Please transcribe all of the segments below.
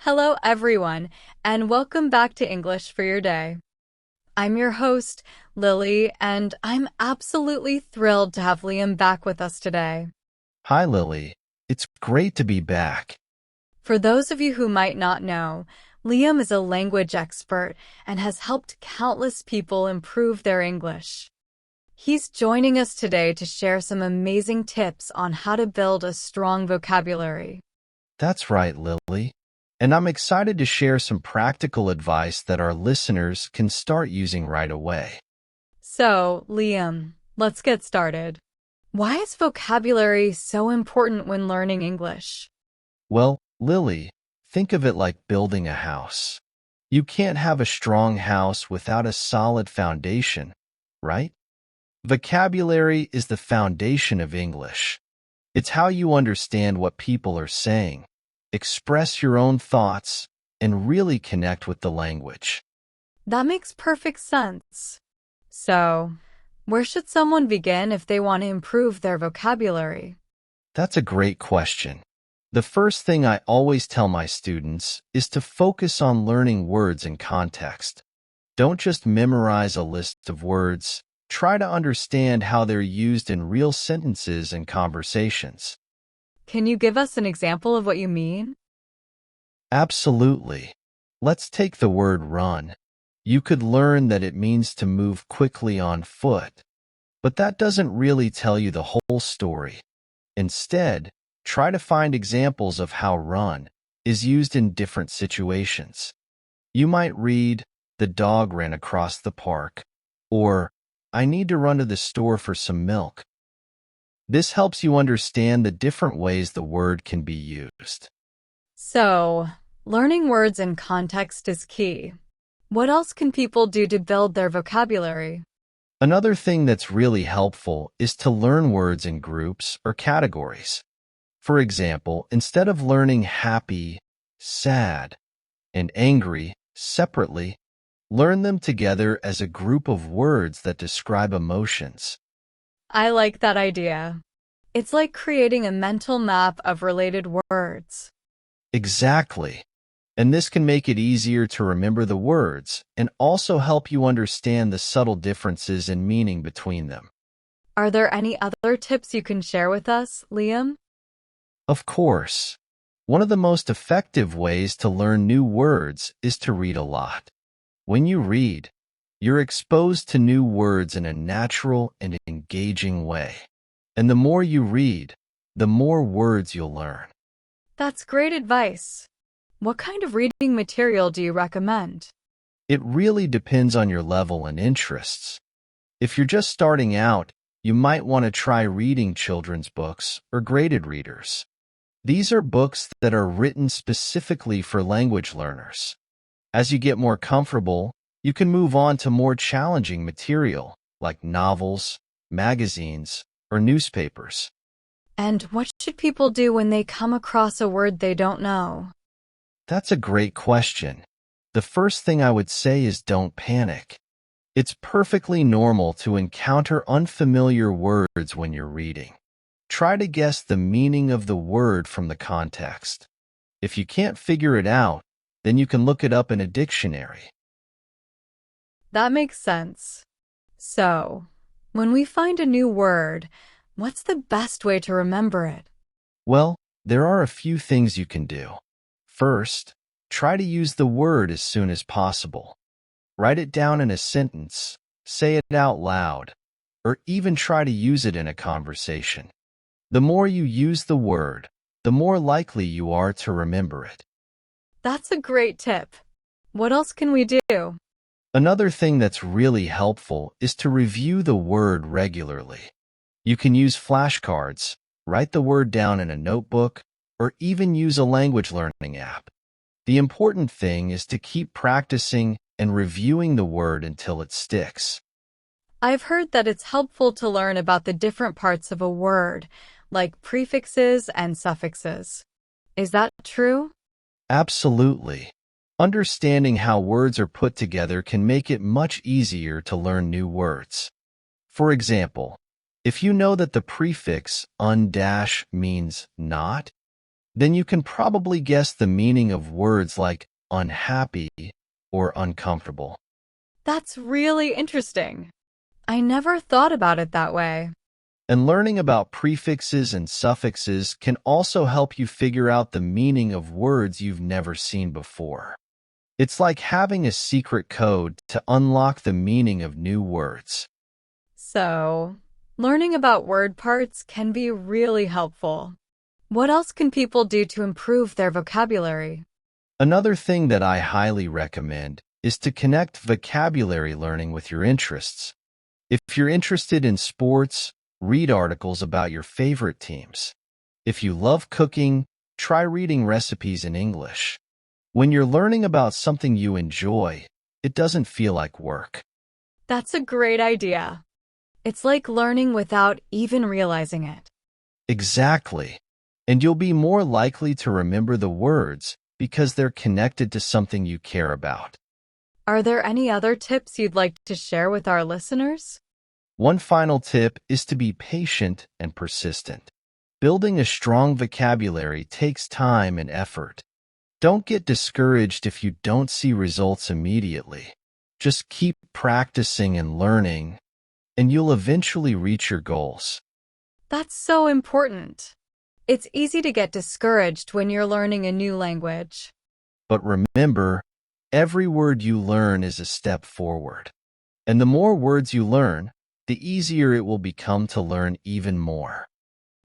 Hello, everyone, and welcome back to English for Your Day. I'm your host, Lily, and I'm absolutely thrilled to have Liam back with us today. Hi, Lily. It's great to be back. For those of you who might not know, Liam is a language expert and has helped countless people improve their English. He's joining us today to share some amazing tips on how to build a strong vocabulary. That's right, Lily. And I'm excited to share some practical advice that our listeners can start using right away. So, Liam, let's get started. Why is vocabulary so important when learning English? Well, Lily, think of it like building a house. You can't have a strong house without a solid foundation, right? Vocabulary is the foundation of English. It's how you understand what people are saying, express your own thoughts, and really connect with the language. That makes perfect sense. So, where should someone begin if they want to improve their vocabulary? That's a great question. The first thing I always tell my students is to focus on learning words in context. Don't just memorize a list of words. Try to understand how they're used in real sentences and conversations. Can you give us an example of what you mean? Absolutely. Let's take the word run. You could learn that it means to move quickly on foot, but that doesn't really tell you the whole story. Instead, try to find examples of how run is used in different situations. You might read, "The dog ran across the park," or "I need to run to the store for some milk." This helps you understand the different ways the word can be used. So, learning words in context is key. What else can people do to build their vocabulary? Another thing that's really helpful is to learn words in groups or categories. For example, instead of learning happy, sad, and angry separately, learn them together as a group of words that describe emotions. I like that idea. It's like creating a mental map of related words. Exactly. And this can make it easier to remember the words and also help you understand the subtle differences in meaning between them. Are there any other tips you can share with us, Liam? Of course, one of the most effective ways to learn new words is to read a lot. When you read, you're exposed to new words in a natural and engaging way. And the more you read, the more words you'll learn. That's great advice. What kind of reading material do you recommend? It really depends on your level and interests. If you're just starting out, you might want to try reading children's books or graded readers. These are books that are written specifically for language learners. As you get more comfortable, you can move on to more challenging material like novels, magazines, or newspapers. And what should people do when they come across a word they don't know? That's a great question. The first thing I would say is don't panic. It's perfectly normal to encounter unfamiliar words when you're reading. Try to guess the meaning of the word from the context. If you can't figure it out, then you can look it up in a dictionary. That makes sense. So, when we find a new word, what's the best way to remember it? Well, there are a few things you can do. First, try to use the word as soon as possible. Write it down in a sentence, say it out loud, or even try to use it in a conversation. The more you use the word, the more likely you are to remember it. That's a great tip. What else can we do? Another thing that's really helpful is to review the word regularly. You can use flashcards, write the word down in a notebook, or even use a language learning app. The important thing is to keep practicing and reviewing the word until it sticks. I've heard that it's helpful to learn about the different parts of a word, like prefixes and suffixes. Is that true? Absolutely. Understanding how words are put together can make it much easier to learn new words. For example, if you know that the prefix "un" means not, then you can probably guess the meaning of words like unhappy or uncomfortable. That's really interesting. I never thought about it that way. And learning about prefixes and suffixes can also help you figure out the meaning of words you've never seen before. It's like having a secret code to unlock the meaning of new words. So, learning about word parts can be really helpful. What else can people do to improve their vocabulary? Another thing that I highly recommend is to connect vocabulary learning with your interests. If you're interested in sports, read articles about your favorite teams. If you love cooking, try reading recipes in English. When you're learning about something you enjoy, it doesn't feel like work. That's a great idea. It's like learning without even realizing it. Exactly. And you'll be more likely to remember the words because they're connected to something you care about. Are there any other tips you'd like to share with our listeners? One final tip is to be patient and persistent. Building a strong vocabulary takes time and effort. Don't get discouraged if you don't see results immediately. Just keep practicing and learning, and you'll eventually reach your goals. That's so important. It's easy to get discouraged when you're learning a new language. But remember, every word you learn is a step forward. And the more words you learn, the easier it will become to learn even more.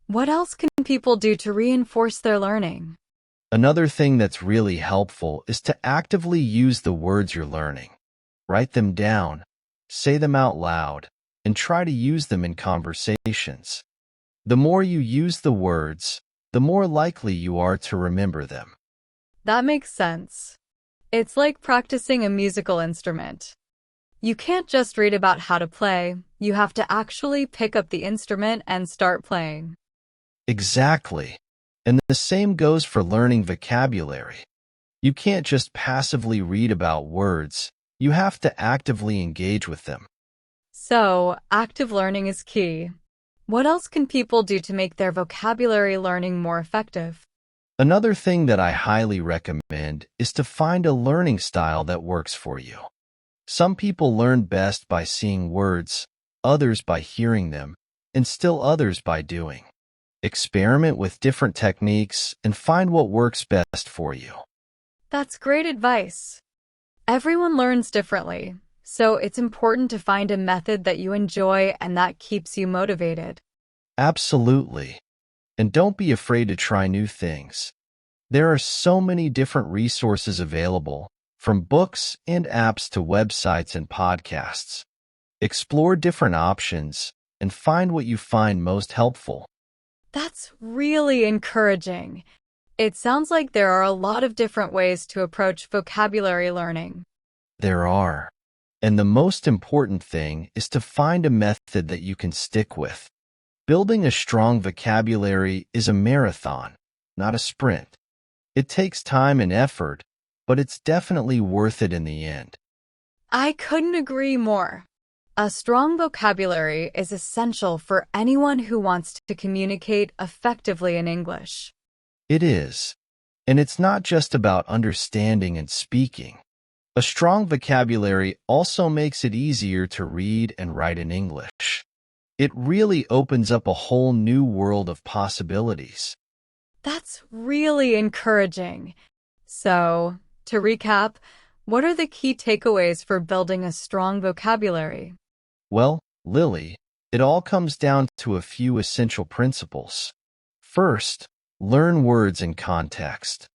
What else can people do to reinforce their learning? Another thing that's really helpful is to actively use the words you're learning. Write them down, say them out loud, and try to use them in conversations. The more you use the words, the more likely you are to remember them. That makes sense. It's like practicing a musical instrument. You can't just read about how to play, you have to actually pick up the instrument and start playing. Exactly. And the same goes for learning vocabulary. You can't just passively read about words, you have to actively engage with them. So, active learning is key. What else can people do to make their vocabulary learning more effective? Another thing that I highly recommend is to find a learning style that works for you. Some people learn best by seeing words, others by hearing them, and still others by doing. Experiment with different techniques and find what works best for you. That's great advice. Everyone learns differently, so it's important to find a method that you enjoy and that keeps you motivated. Absolutely. And don't be afraid to try new things. There are so many different resources available, from books and apps to websites and podcasts. Explore different options and find what you find most helpful. That's really encouraging. It sounds like there are a lot of different ways to approach vocabulary learning. There are. And the most important thing is to find a method that you can stick with. Building a strong vocabulary is a marathon, not a sprint. It takes time and effort, but it's definitely worth it in the end. I couldn't agree more. A strong vocabulary is essential for anyone who wants to communicate effectively in English. It is. And it's not just about understanding and speaking. A strong vocabulary also makes it easier to read and write in English. It really opens up a whole new world of possibilities. That's really encouraging. So, to recap, what are the key takeaways for building a strong vocabulary? Well, Lily, it all comes down to a few essential principles. First, learn words in context.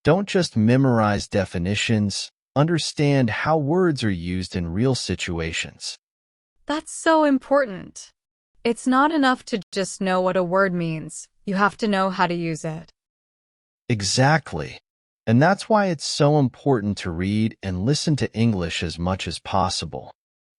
Don't just memorize definitions, understand how words are used in real situations. That's so important. It's not enough to just know what a word means. You have to know how to use it. Exactly. And that's why it's so important to read and listen to English as much as possible.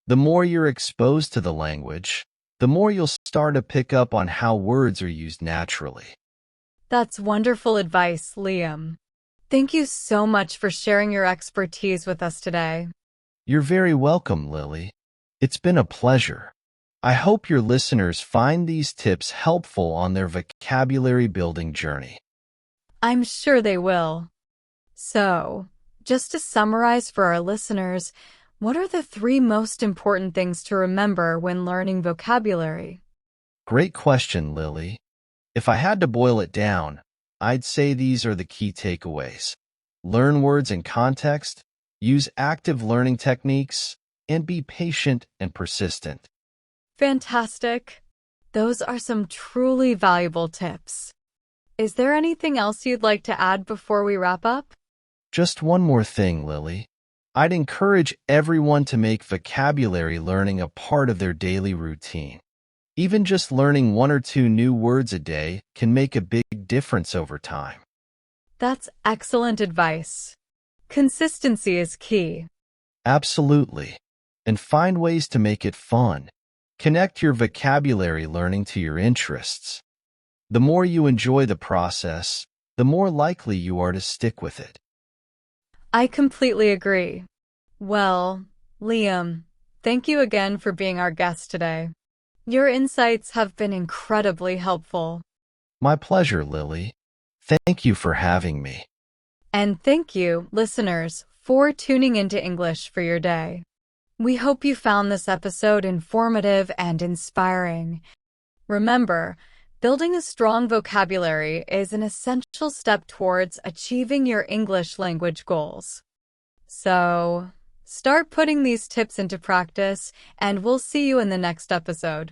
The more you're exposed to the language, the more you'll start to pick up on how words are used naturally. That's wonderful advice, Liam. Thank you so much for sharing your expertise with us today. You're very welcome, Lily. It's been a pleasure. I hope your listeners find these tips helpful on their vocabulary building journey. I'm sure they will. So, just to summarize for our listeners, what are the 3 most important things to remember when learning vocabulary? Great question, Lily. If I had to boil it down, I'd say these are the key takeaways. Learn words in context, use active learning techniques, and be patient and persistent. Fantastic. Those are some truly valuable tips. Is there anything else you'd like to add before we wrap up? Just one more thing, Lily. I'd encourage everyone to make vocabulary learning a part of their daily routine. Even just learning 1 or 2 new words a day can make a big difference over time. That's excellent advice. Consistency is key. Absolutely. And find ways to make it fun. Connect your vocabulary learning to your interests. The more you enjoy the process, the more likely you are to stick with it. I completely agree. Well, Liam, thank you again for being our guest today. Your insights have been incredibly helpful. My pleasure, Lily. Thank you for having me. And thank you, listeners, for tuning into English for your day. We hope you found this episode informative and inspiring. Remember, building a strong vocabulary is an essential step towards achieving your English language goals. So, start putting these tips into practice, and we'll see you in the next episode.